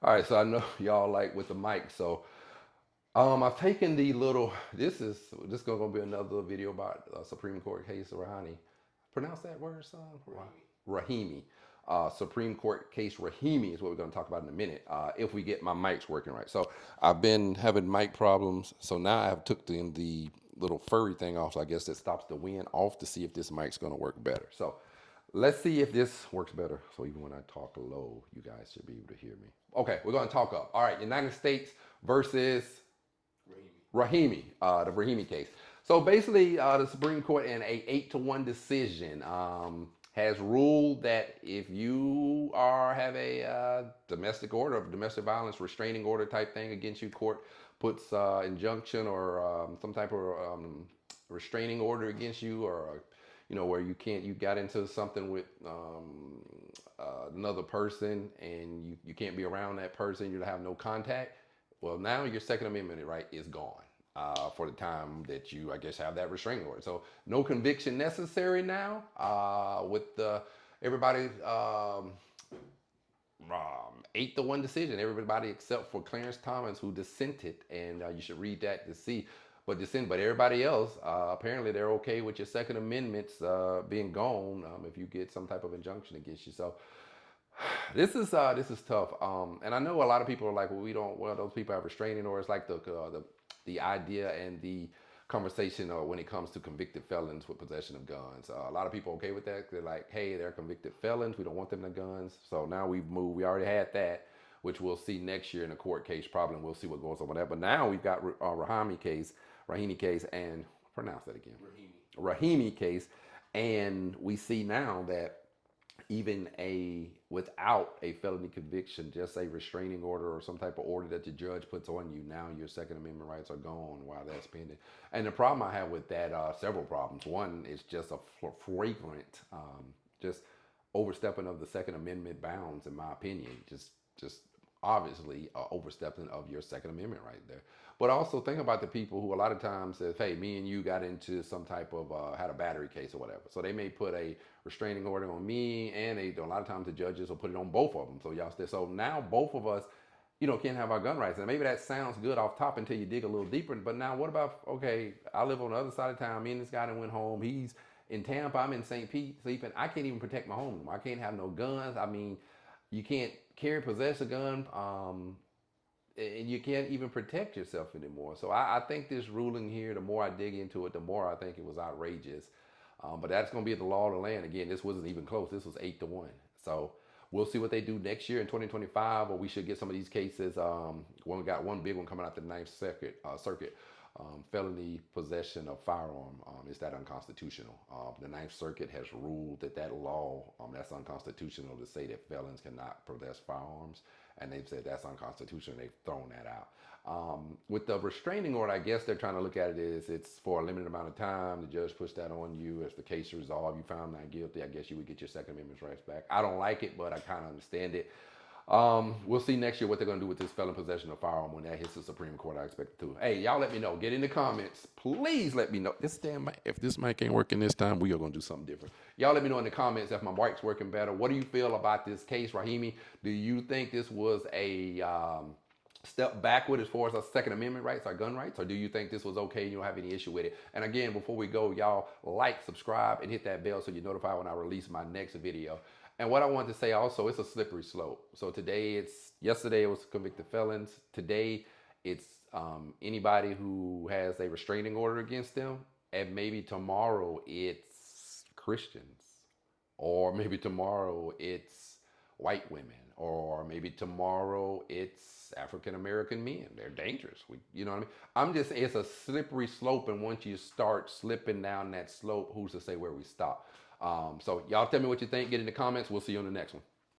All right, so I know y'all like with the mic. So I've taken the little. This is gonna be another video about Supreme Court case of Rahani. Pronounce that word, son. Rahimi. Supreme Court case Rahimi is what we're going to talk about in a minute. If we get my mics working right. So I've been having mic problems. So now I have took the little furry thing off. So I guess that stops the wind off to see if this mic's going to work better. So let's see if this works better. So even when I talk low, you guys should be able to hear me. Okay, we're going to talk up. All right, United States versus Rahimi, the Rahimi case. So basically, the Supreme Court in a 8-1 decision has ruled that if you have a domestic order of domestic violence restraining order type thing against you, court puts injunction or some type of restraining order against you, or where you got into something with another person and you can't be around that person, you have no contact. Well, now your Second Amendment right is gone for the time that you, I guess, have that restraining order. So no conviction necessary now with everybody 8-1 decision. Everybody except for Clarence Thomas, who dissented, and you should read that to see. But everybody else, apparently they're okay with your Second Amendments being gone if you get some type of injunction against you. So this is tough. And I know a lot of people are like, well, we don't. Well, those people have restraining orders. Like the idea and the conversation when it comes to convicted felons with possession of guns. A lot of people are okay with that. They're like, hey, they're convicted felons. We don't want them to guns. So now we've moved. We already had that, which we'll see next year in a court case probably, and we'll see what goes on with that. But now we've got Rahimi case, and pronounce that again. Rahimi case, and we see now that even without a felony conviction, just a restraining order or some type of order that the judge puts on you, now your Second Amendment rights are gone while that's pending. And the problem I have with that, several problems. One is just a flagrant, just overstepping of the Second Amendment bounds, in my opinion. Just obviously overstepping of your Second Amendment right there. But also think about the people who a lot of times says, hey, me and you got into some type of, had a battery case or whatever. So they may put a restraining order on me, and a lot of times the judges will put it on both of them. So now both of us, can't have our gun rights. And maybe that sounds good off top until you dig a little deeper. But now what about, okay, I live on the other side of town. Me and this guy that went home. He's in Tampa. I'm in St. Pete sleeping. I can't even protect my home. I can't have no guns. I mean, you can't possess a gun. And you can't even protect yourself anymore. So I think this ruling here, the more I dig into it, the more I think it was outrageous. But that's going to be the law of the land. Again, this wasn't even close. This was 8-1. So we'll see what they do next year in 2025, or we should get some of these cases. We got one big one coming out the Ninth Circuit. Felony possession of firearm, is that unconstitutional? The Ninth Circuit has ruled that law, that's unconstitutional, to say that felons cannot possess firearms, and they've said that's unconstitutional. They've thrown that out. With the restraining order, I guess they're trying to look at it as it's for a limited amount of time. The judge puts that on you. If the case is resolved, you found not guilty, I guess you would get your Second Amendment rights back. I don't like it, but I kind of understand it. We'll see next year what they're going to do with this felon possession of firearm when that hits the Supreme Court. I expect it to. Hey, y'all let me know. Get in the comments. Please let me know. If this mic ain't working this time, we are going to do something different. Y'all let me know in the comments if my mic's working better. What do you feel about this case, Rahimi? Do you think this was a step backward as far as our Second Amendment rights, our gun rights, or do you think this was okay and you don't have any issue with it? And again, before we go, y'all like, subscribe, and hit that bell so you're notified when I release my next video. And what I wanted to say also, it's a slippery slope. So yesterday it was convicted felons. Today it's anybody who has a restraining order against them. And maybe tomorrow it's Christians. Or maybe tomorrow it's white women. Or maybe tomorrow it's African American men. They're dangerous. You know what I mean? It's a slippery slope. And once you start slipping down that slope, who's to say where we stop? So y'all tell me what you think. Get in the comments. We'll see you on the next one.